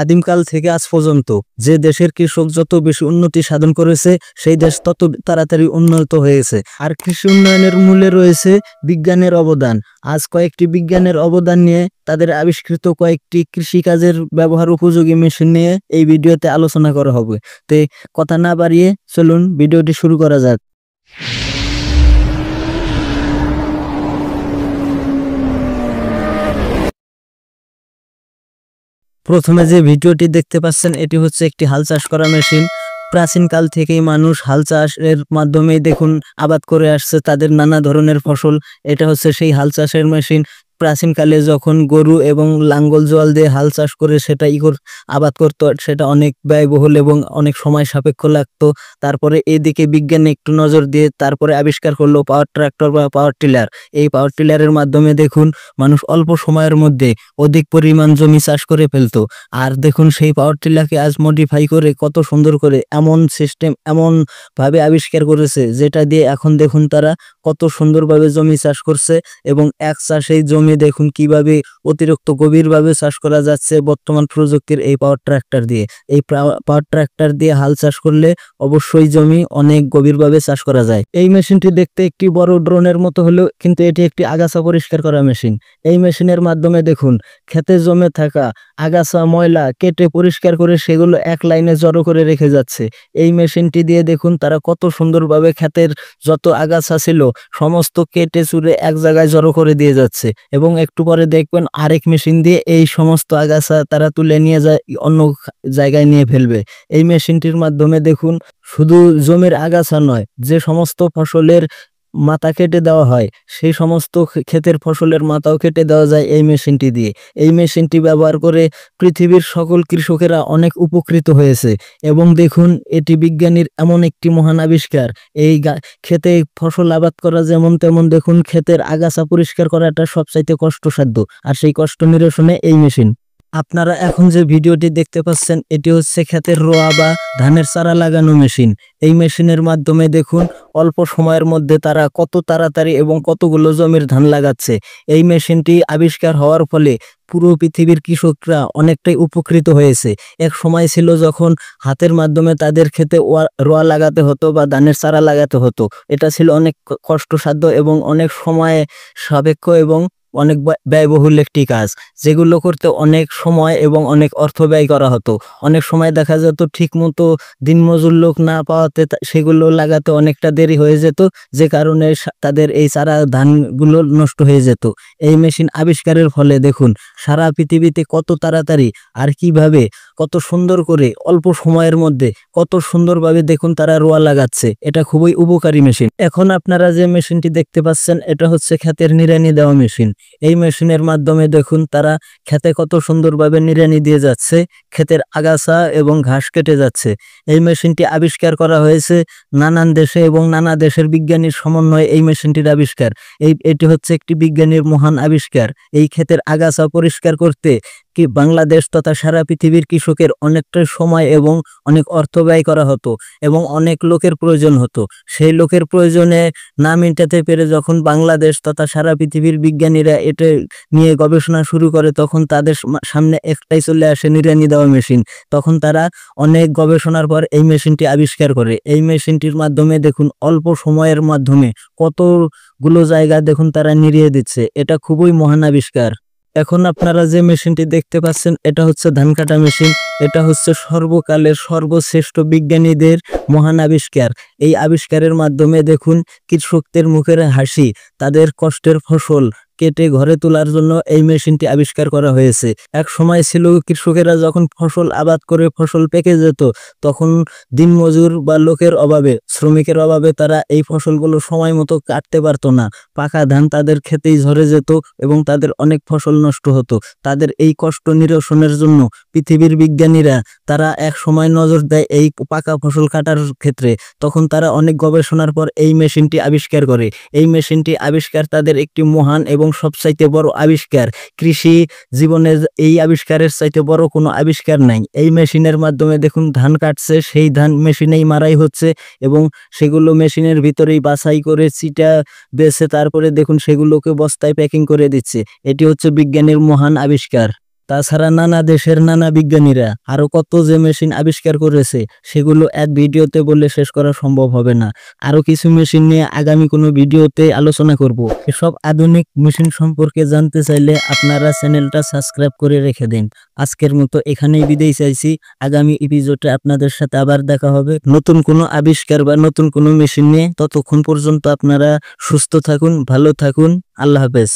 আদিমকাল থেকে আজ পর্যন্ত যে দেশের কৃষক যত বেশি উন্নতি সাধন করেছে সেই দেশ তত তাড়াতাড়ি উন্নত হয়েছে। আর কৃষি উন্নয়নের মূলে রয়েছে বিজ্ঞানের অবদান। আজ কয়েকটি বিজ্ঞানের অবদান নিয়ে তাদের আবিষ্কৃত কয়েকটি কৃষিকাজের ব্যবহার উপযোগী মেশিন নিয়ে এই ভিডিওতে আলোচনা করা হবে। তো কথা না বাড়িয়ে চলুন ভিডিওটি শুরু করা যাক। প্রথমে যে ভিডিওটি দেখতে পাচ্ছেন এটি হচ্ছে একটি হাল চাষ করা মেশিন। প্রাচীনকাল থেকেই মানুষ হাল চাষের মাধ্যমেই দেখুন আবাদ করে আসছে তাদের নানা ধরনের ফসল। এটা হচ্ছে সেই হাল চাষের মেশিন। প্রাচীনকালে যখন গরু এবং লাঙ্গল জোয়াল দিয়ে হাল চাষ করে সেটা আবাদ করতো, সেটা অনেক ব্যয়বহুল এবং অনেক সময় সাপেক্ষ লাগতো। তারপরে এদিকে বিজ্ঞানে একটু নজর দিয়ে তারপরে আবিষ্কার করলো পাওয়ার ট্রাক্টর বা পাওয়ার টিলার। এই পাওয়ার টিলারের মাধ্যমে দেখুন মানুষ অল্প সময়ের মধ্যে অধিক পরিমাণ জমি চাষ করে ফেলতো। আর দেখুন সেই পাওয়ার টিলারকে আজ মডিফাই করে কত সুন্দর করে এমন সিস্টেম এমন ভাবে আবিষ্কার করেছে যেটা দিয়ে এখন দেখুন তারা কত সুন্দরভাবে জমি চাষ করছে এবং এক চাষেই জমি দেখুন কিভাবে অতিরিক্ত গভীরভাবে চাষ করা যাচ্ছে বর্তমান প্রযুক্তির এই পাওয়ার ট্রাক্টর দিয়ে। এই পাওয়ার ট্রাক্টর দিয়ে হাল চাষ করলে অবশ্যই জমি অনেক গভীরভাবে চাষ করা যায়। এই মেশিনটি দেখতে একটি বড় ড্রোনের মতো হলেও কিন্তু এটি একটি আগাছা পরিষ্কার করা মেশিন। এই মেশিনের মাধ্যমে দেখুন খেতে জমে থাকা আগাছা ময়লা কেটে পরিষ্কার করে সেগুলো এক লাইনে জড়ো করে রেখে যাচ্ছে। এই মেশিনটি দিয়ে দেখুন তারা কত সুন্দরভাবে ক্ষেতের যত আগাছা ছিল সমস্ত কেটে চুরে এক জায়গায় জড়ো করে দিয়ে যাচ্ছে এবং একটু পরে দেখবেন আরেক মেশিন দিয়ে এই সমস্ত আগাছা তারা তুলে নিয়ে যায় অন্য জায়গায় নিয়ে ফেলবে। এই মেশিনটির মাধ্যমে দেখুন শুধু জমির আগাছা নয়, যে সমস্ত ফসলের মাথা কেটে দেওয়া হয় সেই সমস্ত ক্ষেতের ফসলের মাথাও কেটে দেওয়া যায় এই মেশিনটি দিয়ে। এই মেশিনটি ব্যবহার করে পৃথিবীর সকল কৃষকেরা অনেক উপকৃত হয়েছে এবং দেখুন এটি বিজ্ঞানীর এমন একটি মহান আবিষ্কার। এই ক্ষেতে ফসল আবাদ করা যেমন তেমন দেখুন ক্ষেতের আগাছা পরিষ্কার করাটা সবচাইতে কষ্টসাধ্য, আর সেই কষ্ট নিরসনে এই মেশিন। আপনারা এখন যে ভিডিওটি দেখতে পাচ্ছেন এটি হচ্ছে ক্ষেতের রোয়া বা ধানের চারা লাগানো মেশিন। এই মেশিনের মাধ্যমে দেখুন অল্প সময়ের মধ্যে তারা কত তাড়াতাড়ি এবং কতগুলো জমির ধান লাগাচ্ছে। এই মেশিনটি আবিষ্কার হওয়ার ফলে পুরো পৃথিবীর কৃষকরা অনেকটাই উপকৃত হয়েছে। এক সময় ছিল যখন হাতের মাধ্যমে তাদের ক্ষেতে রোয়া লাগাতে হতো বা ধানের চারা লাগাতে হতো। এটা ছিল অনেক কষ্টসাধ্য এবং অনেক সময় সাপেক্ষ এবং অনেক ব্যয়বহুল একটি কাজ, যেগুলো করতে অনেক সময় এবং অনেক অর্থ ব্যয় করা হতো। অনেক সময় দেখা যেত ঠিক মতো দিনমজুর লোক না পাওয়াতে সেগুলো লাগাতে অনেকটা দেরি হয়ে যেত, যে কারণে তাদের এই চারা ধানগুলো নষ্ট হয়ে যেত। এই মেশিন আবিষ্কারের ফলে দেখুন সারা পৃথিবীতে কত তাড়াতাড়ি আর কিভাবে কত সুন্দর করে অল্প সময়ের মধ্যে কত সুন্দরভাবে দেখুন তারা রোয়া লাগাচ্ছে। এটা খুবই উপকারী মেশিন। এখন আপনারা যে মেশিনটি দেখতে পাচ্ছেন এটা হচ্ছে ক্ষেতের নিড়ানি দেওয়া মেশিন। এই মেশিনের মাধ্যমে দেখুন তারা ক্ষেতে কত সুন্দরভাবে নিড়ানি দিয়ে যাচ্ছে, ক্ষেতের আগাছা এবং ঘাস কেটে যাচ্ছে। এই মেশিনটি আবিষ্কার করা হয়েছে নানান দেশে এবং নানা দেশের বিজ্ঞানীর সমন্বয়ে এই মেশিনটির আবিষ্কার। এটি হচ্ছে একটি বিজ্ঞানীর মহান আবিষ্কার। এই ক্ষেতের আগাছা পরিষ্কার করতে কি বাংলাদেশ তথা সারা পৃথিবীর কৃষকের অনেকটা সময় এবং অনেক অর্থ ব্যয় করা হতো এবং অনেক লোকের প্রয়োজন হতো। সেই লোকের প্রয়োজনে না মেটাতে পেরে যখন বাংলাদেশ তথা সারা পৃথিবীর বিজ্ঞানীরা এটা নিয়ে গবেষণা শুরু করে তখন তাদের সামনে একটাই চলে আসে নিড়ানি দেওয়া মেশিন। তখন তারা অনেক গবেষণার পর এই মেশিনটি আবিষ্কার করে। এই মেশিনটির মাধ্যমে দেখুন অল্প সময়ের মাধ্যমে কতগুলো জায়গা দেখুন তারা নিড়িয়ে দিচ্ছে। এটা খুবই মহান আবিষ্কার। এখন আপনারা যে মেশিনটি দেখতে পাচ্ছেন এটা হচ্ছে ধান কাটা মেশিন। এটা হচ্ছে সর্বকালের সর্বশ্রেষ্ঠ বিজ্ঞানীদের মহান আবিষ্কার। এই আবিষ্কারের মাধ্যমে দেখুন কৃষকদের মুখের হাসি, তাদের কষ্টের ফসল কেটে ঘরে তোলার জন্য এই মেশিনটি আবিষ্কার করা হয়েছে। এক সময় ছিল কৃষকেরা যখন ফসল আবাদ করে ফসল পেকে যেত তখন দিনমজুর বা লোকের অভাবে শ্রমিকের অভাবে তারা এই ফসলগুলো সময় মতো কাটতে পারতো না। পাকা ধান তাদের খেতেই ঝরে যেত এবং তাদের অনেক ফসল নষ্ট হতো। তাদের এই কষ্ট নিরসনের জন্য পৃথিবীর বিজ্ঞানীরা তারা এক সময় নজর দেয় এই পাকা ফসল কাটার ক্ষেত্রে। তখন তারা অনেক গবেষণার পর এই মেশিনটি আবিষ্কার করে। এই মেশিনটি আবিষ্কার তাদের একটি মহান এবং সবচাইতে বড় আবিষ্কার। কৃষি জীবনে এই আবিষ্কারের চাইতে বড় কোনো আবিষ্কার নাই। এই মেশিনের মাধ্যমে দেখুন ধান কাটছে, সেই ধান মেশিনেই মারাই হচ্ছে এবং সেগুলো মেশিনের ভিতরেই বাছাই করে চিটা বেছে তারপরে দেখুন সেগুলোকে বস্তায় প্যাকিং করে দিচ্ছে। এটি হচ্ছে বিজ্ঞানের মহান আবিষ্কার। তাছাড়া নানা দেশের নানা বিজ্ঞানীরা আরো কত যে মেশিন আবিষ্কার করেছে সেগুলো এক ভিডিওতে বলে শেষ করা সম্ভব হবে না। আরো কিছু মেশিন নিয়ে আগামী কোনো ভিডিওতে আলোচনা করব। এসব আধুনিক মেশিন সম্পর্কে জানতে চাইলে আপনারা চ্যানেলটা সাবস্ক্রাইব করে রেখে দিন। আজকের মতো এখানেই বিদায় চাইছি। আগামী এপিসোডে আপনাদের সাথে আবার দেখা হবে নতুন কোনো আবিষ্কার বা নতুন কোনো মেশিন নিয়ে। ততক্ষণ পর্যন্ত আপনারা সুস্থ থাকুন, ভালো থাকুন। আল্লাহ হাফেজ।